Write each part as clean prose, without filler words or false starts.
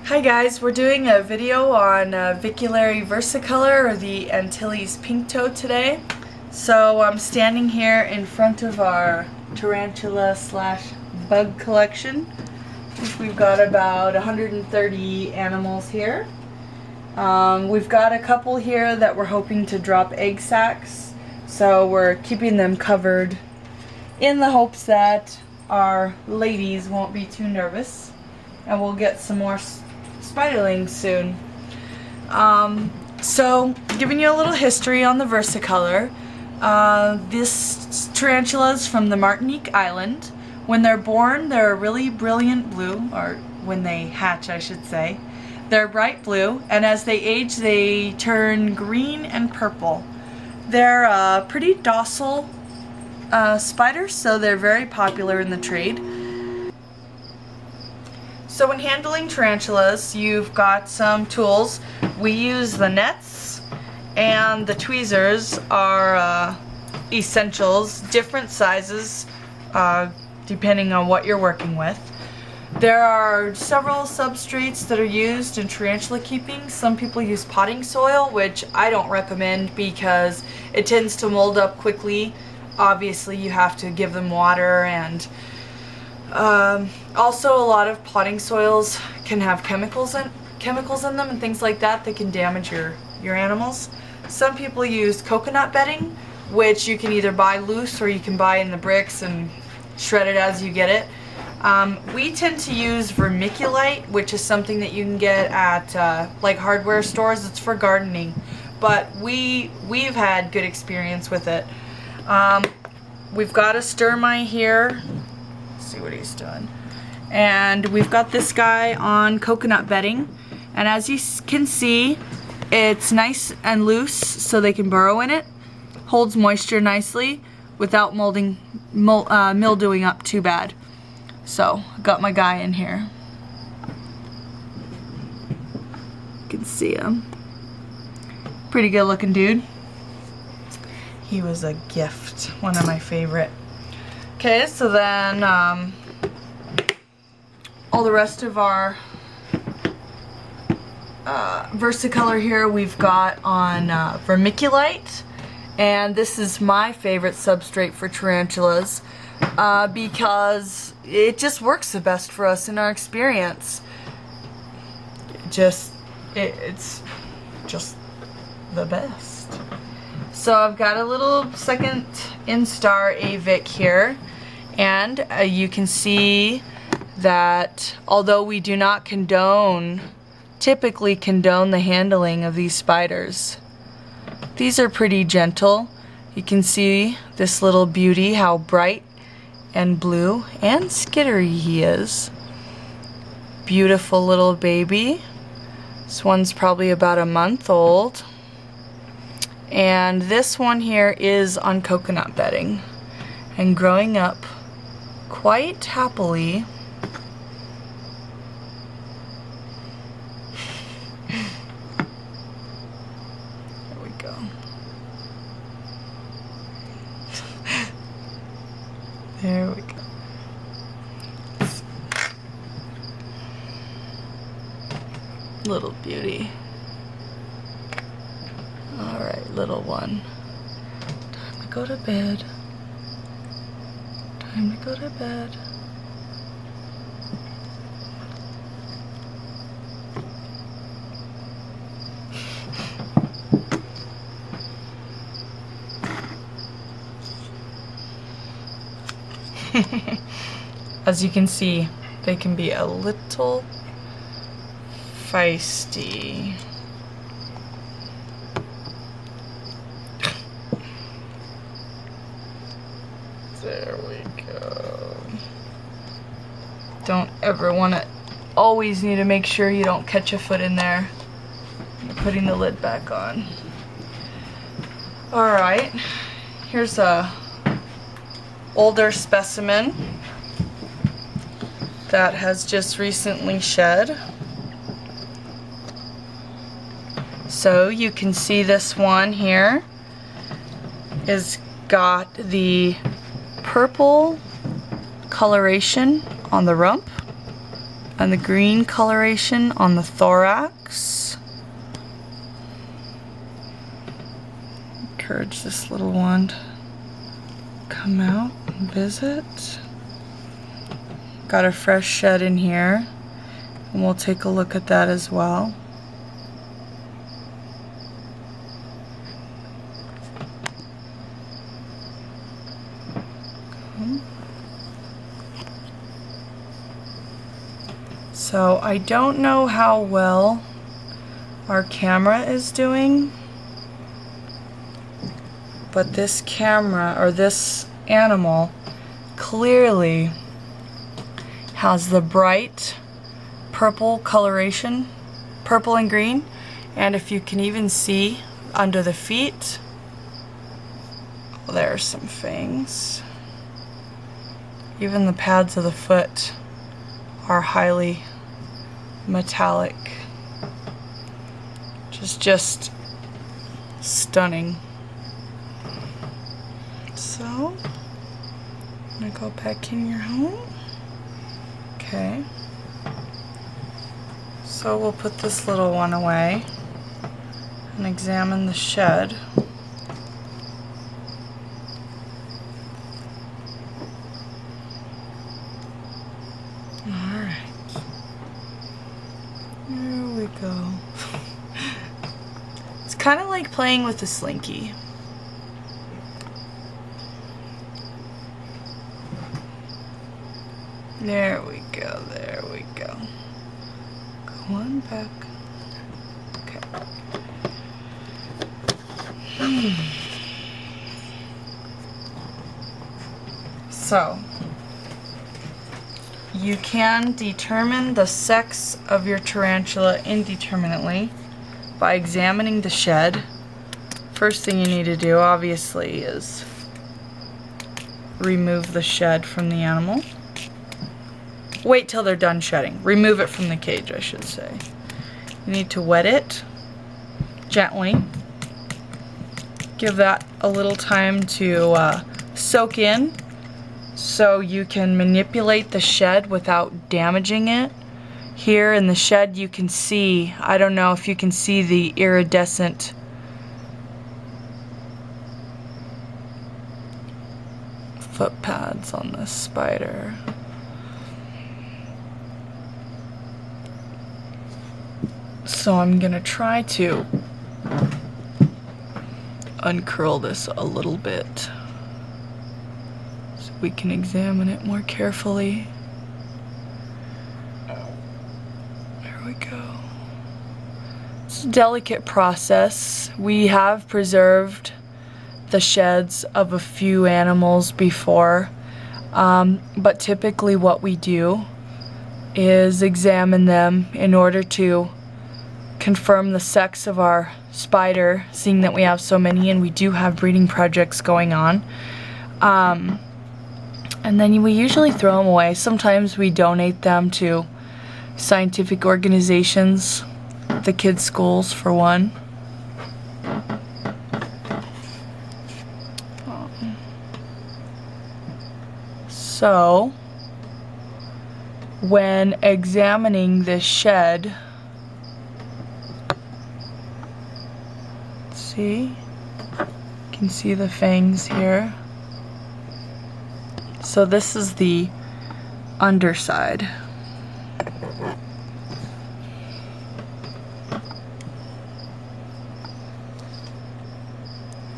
Hi guys, we're doing a video on Avicularia versicolor, or the Antilles pink toad today. So I'm standing here in front of our tarantula slash bug collection. We've got about 130 animals here. We've got a couple here that we're hoping to drop egg sacs, so we're keeping them covered in the hopes that our ladies won't be too nervous and we'll get some more spiderlings soon. So giving you a little history on the versicolor. This tarantula is from the Martinique Island. When they're born, they're a really brilliant blue, or when they hatch I should say. They're bright blue, and as they age they turn green and purple. They're pretty docile spiders, so they're very popular in the trade. So when handling tarantulas, you've got some tools. We use the nets, and the tweezers are essentials, different sizes depending on what you're working with. There are several substrates that are used in tarantula keeping. Some people use potting soil, which I don't recommend because it tends to mold up quickly. Obviously you have to give them water, and also a lot of potting soils can have chemicals in them and things like that that can damage your animals. Some people use coconut bedding, which you can either buy loose or you can buy in the bricks and shred it as you get it. We tend to use vermiculite, which is something that you can get at like hardware stores. It's for gardening, but we've had good experience with it. We've got a sturmai here. See what he's doing, and we've got this guy on coconut bedding, and as you can see, it's nice and loose so they can burrow in it. Holds moisture nicely without mildewing up too bad. So got my guy in here, you can see him. Pretty good looking dude. He was a gift, one of my favorite. Okay, so then all the rest of our versicolor here we've got on vermiculite, and this is my favorite substrate for tarantulas because it just works the best for us in our experience. It's just the best. So I've got a little second instar Avic here, and you can see that although we do not typically condone the handling of these spiders, these are pretty gentle. You can see this little beauty, how bright and blue and skittery he is. Beautiful little baby. This one's probably about a month old. And this one here is on coconut bedding and growing up quite happily. There we go. There we go. Little beauty. Alright, little one. Time to go to bed. Time to go to bed. As you can see, they can be a little feisty. There we go. Don't ever want to, always need to make sure you don't catch a foot in there. You're putting the lid back on. Alright, here's a older specimen that has just recently shed. So you can see this one here is got the purple coloration on the rump, and the green coloration on the thorax. Encourage this little one to come out and visit. Got a fresh shed in here, and we'll take a look at that as well. So I don't know how well our camera is doing, but this camera, or this animal, clearly has the bright purple coloration, purple and green, and if you can even see under the feet, well, there's some fangs. Even the pads of the foot are highly metallic. Just stunning. So, I'm gonna go back in your home. Okay. So we'll put this little one away and examine the shed. Go. It's kind of like playing with a slinky. There we go, there we go. Go on back. Okay. So, you can determine the sex of your tarantula indeterminately by examining the shed. First thing you need to do, obviously, is remove the shed from the animal. Wait till they're done shedding. Remove it from the cage, I should say. You need to wet it gently. Give that a little time to soak in, so you can manipulate the shed without damaging it. Here in the shed you can see, I don't know if you can see the iridescent foot pads on this spider. So I'm gonna try to uncurl this a little bit, we can examine it more carefully. There we go. It's a delicate process. We have preserved the sheds of a few animals before, but typically what we do is examine them in order to confirm the sex of our spider, seeing that we have so many and we do have breeding projects going on. And then we usually throw them away. Sometimes we donate them to scientific organizations, the kids' schools for one. So, when examining this shed, see, you can see the fangs here. So this is the underside.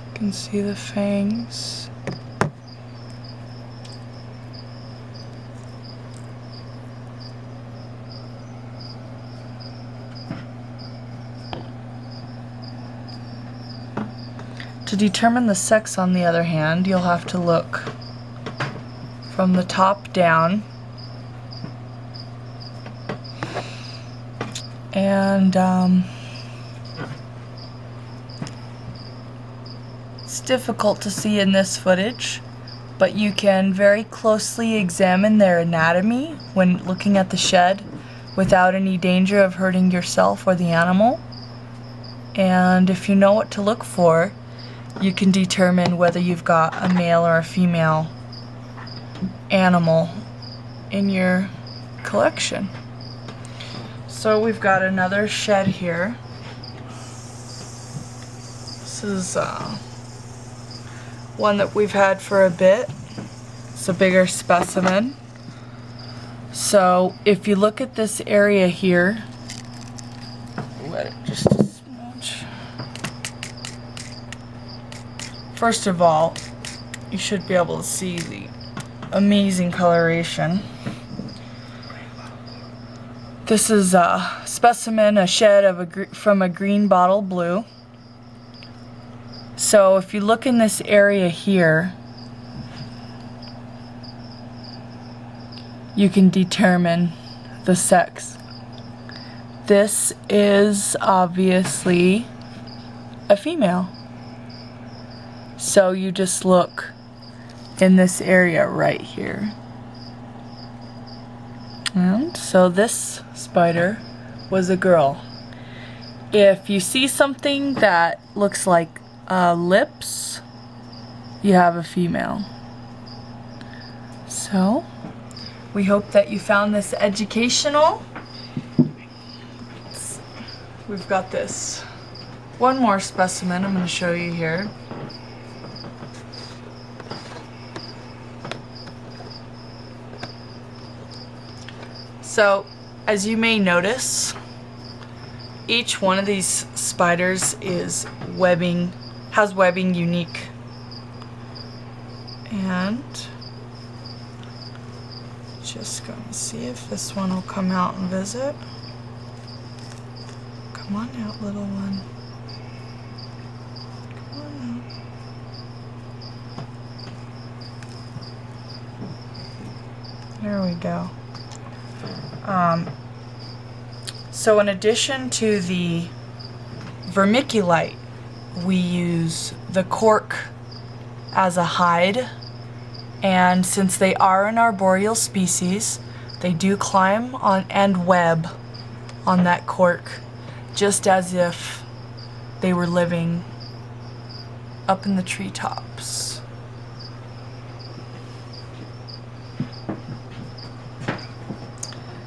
You can see the fangs. To determine the sex, on the other hand, you'll have to look from the top down, and it's difficult to see in this footage, but you can very closely examine their anatomy when looking at the shed without any danger of hurting yourself or the animal. And if you know what to look for, you can determine whether you've got a male or a female animal in your collection. So we've got another shed here. This is one that we've had for a bit. It's a bigger specimen. So if you look at this area here, let it just a smudge. First of all, you should be able to see the amazing coloration. This is a specimen, a shed of from a green bottle blue. So if you look in this area here, you can determine the sex. This is obviously a female. So you just look in this area right here. And so this spider was a girl. If you see something that looks like lips, you have a female. So we hope that you found this educational. We've got this one more specimen I'm going to show you here. So, as you may notice, each one of these spiders is has webbing unique. And just going to see if this one will come out and visit. Come on out, little one. Come on out. There we go. So in addition to the vermiculite, we use the cork as a hide, and since they are an arboreal species, they do climb on and web on that cork, just as if they were living up in the treetops.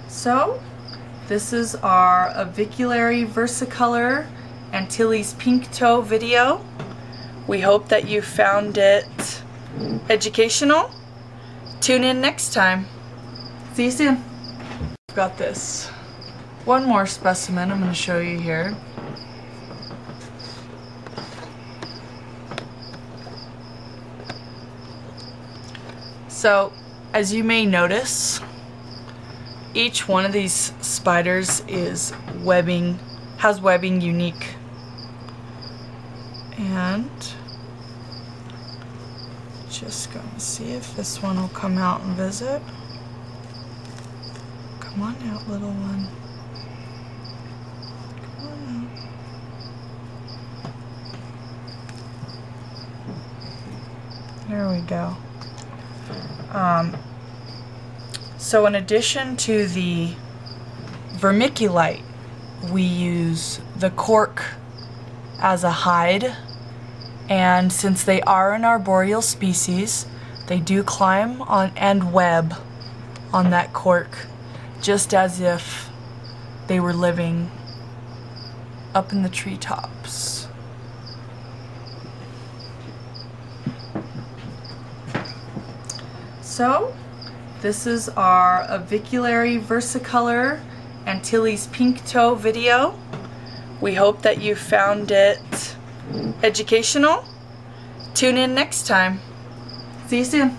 So, this is our Avicularia versicolor Antilles pink toe video. We hope that you found it educational. Tune in next time. See you soon. I've got this one more specimen I'm going to show you here. So, as you may notice, each one of these spiders is has webbing unique. And just going to see if this one will come out and visit. Come on out, little one. Come on out. There we go. So in addition to the vermiculite, we use the cork as a hide, and since they are an arboreal species, they do climb on and web on that cork, just as if they were living up in the treetops. So, this is our Avicularia versicolor Antilles pink toe video. We hope that you found it educational. Tune in next time. See you soon.